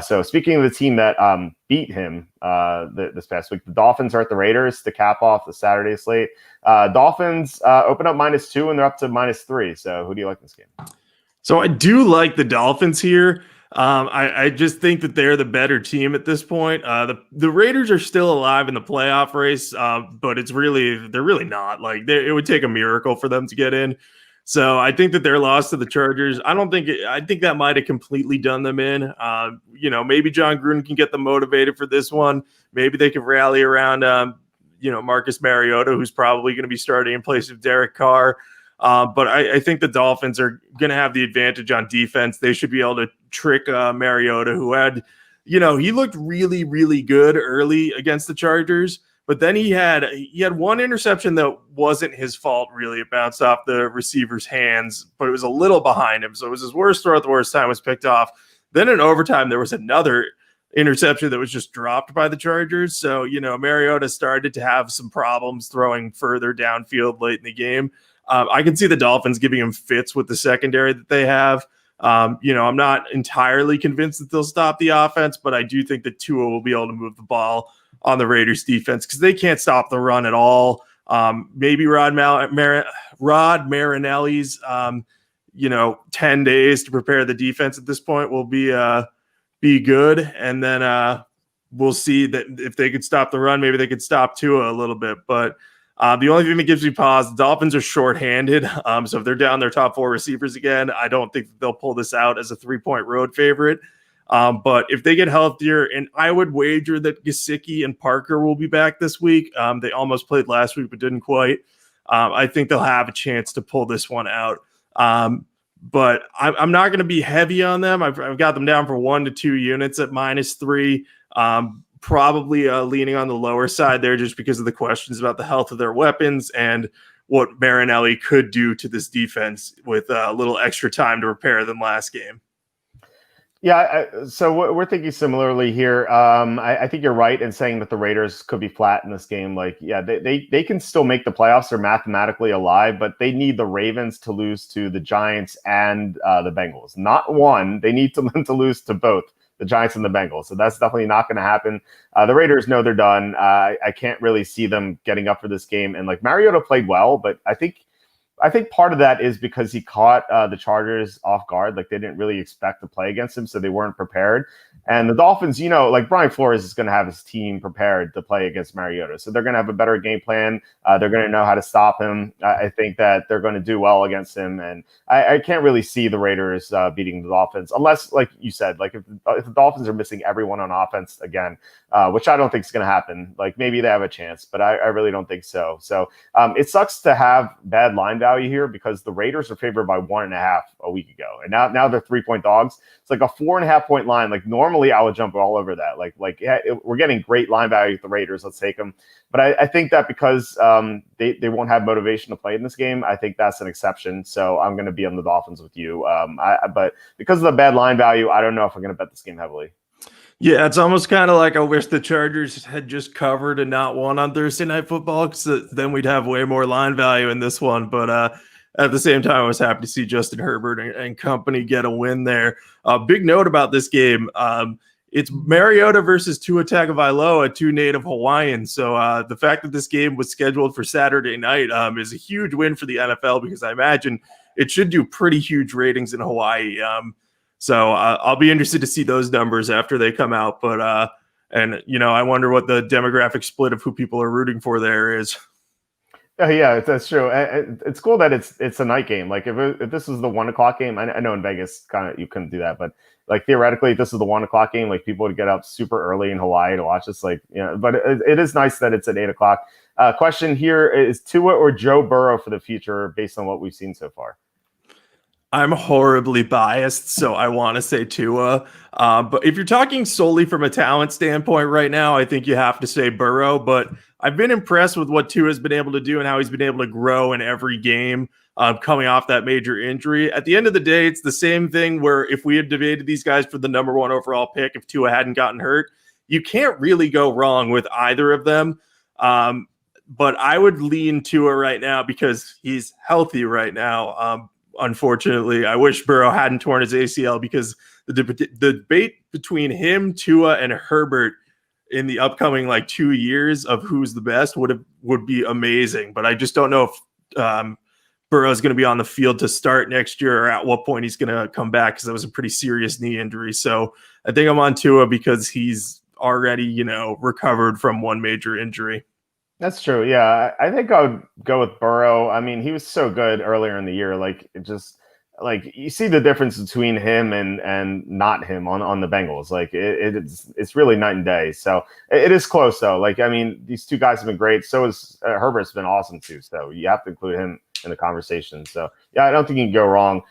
So speaking of the team that beat him this past week, the Dolphins are at the Raiders to cap off the Saturday slate. Dolphins open up -2 and they're up to -3. So who do you like in this game? So I do like the Dolphins here. I just think that they're the better team at this point. The Raiders are still alive in the playoff race, but they're really not. Like it would take a miracle for them to get in. So I think that their loss to the Chargers, I think that might have completely done them in. Maybe John Gruden can get them motivated for this one. Maybe they can rally around, Marcus Mariota, who's probably going to be starting in place of Derek Carr. But I think the Dolphins are going to have the advantage on defense. They should be able to trick Mariota, who had, he looked really, really good early against the Chargers. But then he had one interception that wasn't his fault, really. It bounced off the receiver's hands, but it was a little behind him. So it was his worst throw at the worst time, was picked off. Then in overtime, there was another interception that was just dropped by the Chargers. So, Mariota started to have some problems throwing further downfield late in the game. I can see the Dolphins giving him fits with the secondary that they have. I'm not entirely convinced that they'll stop the offense, but I do think that Tua will be able to move the ball on the Raiders defense because they can't stop the run at all. Maybe Rod Marinelli's, 10 days to prepare the defense at this point will be good. And then we'll see that if they could stop the run, maybe they could stop Tua a little bit. But the only thing that gives me pause, the Dolphins are shorthanded. So if they're down their top 4 receivers again, I don't think they'll pull this out as a 3-point road favorite. But if they get healthier, and I would wager that Gesicki and Parker will be back this week. They almost played last week, but didn't quite. I think they'll have a chance to pull this one out. But I'm not going to be heavy on them. I've got them down for 1 to 2 units at -3. Probably leaning on the lower side there just because of the questions about the health of their weapons and what Marinelli could do to this defense with a little extra time to repair than last game. Yeah, so we're thinking similarly here. I think you're right in saying that the Raiders could be flat in this game. Like, yeah, they can still make the playoffs. They're mathematically alive, but they need the Ravens to lose to the Giants and the Bengals. Not one. They need them to lose to both the Giants and the Bengals. So that's definitely not going to happen. The Raiders know they're done. I can't really see them getting up for this game. And like Mariota played well, but I think part of that is because he caught the Chargers off guard. Like they didn't really expect to play against him, so they weren't prepared. And the Dolphins, like Brian Flores is going to have his team prepared to play against Mariota. So they're going to have a better game plan. They're going to know how to stop him. I think that they're going to do well against him. And I can't really see the Raiders beating the Dolphins unless, like you said, like if the Dolphins are missing everyone on offense again, which I don't think is going to happen. Like maybe they have a chance, but I really don't think so. So it sucks to have bad line value here because the Raiders are favored by 1.5 a week ago. And now they're 3-point dogs. It's like a 4.5 point line. Like normally I would jump all over that. Like yeah, we're getting great line value with the Raiders. Let's take them. But I think that because they won't have motivation to play in this game, I think that's an exception. So I'm going to be on the Dolphins with you. But because of the bad line value, I don't know if I'm going to bet this game heavily. Yeah, it's almost kind of like I wish the Chargers had just covered and not won on Thursday Night Football because then we'd have way more line value in this one. But at the same time, I was happy to see Justin Herbert and company get a win there. Big note about this game. It's Mariota versus Tua Tagovailoa, 2 native Hawaiians. So the fact that this game was scheduled for Saturday night is a huge win for the NFL because I imagine it should do pretty huge ratings in Hawaii. So I'll be interested to see those numbers after they come out. But I wonder what the demographic split of who people are rooting for there is. Yeah, that's true. It's cool that it's a night game. Like if this was the 1 o'clock game, I know in Vegas you couldn't do that, but like theoretically, if this is the 1 o'clock game, like people would get up super early in Hawaii to watch this. Like, but it is nice that it's at 8 o'clock. Question here is Tua or Joe Burrow for the future based on what we've seen so far? I'm horribly biased, so I want to say Tua. But if you're talking solely from a talent standpoint right now, I think you have to say Burrow. But I've been impressed with what Tua has been able to do and how he's been able to grow in every game coming off that major injury. At the end of the day, it's the same thing where if we had debated these guys for the number 1 overall pick, if Tua hadn't gotten hurt, you can't really go wrong with either of them. But I would lean Tua right now because he's healthy right now. Unfortunately, I wish Burrow hadn't torn his ACL because the debate between him, Tua, and Herbert in the upcoming like 2 years of who's the best would be amazing. But I just don't know if Burrow is going to be on the field to start next year, or at what point he's going to come back, because that was a pretty serious knee injury. So I think I'm on Tua because he's already, recovered from one major injury. That's true. Yeah, I think I would go with Burrow. I mean, he was so good earlier in the year. Like, it just like you see the difference between him and not him on the Bengals. Like, it's really night and day. So it is close though. Like, I mean, these two guys have been great. So is Herbert's been awesome too. So you have to include him in the conversation. So yeah, I don't think you can go wrong.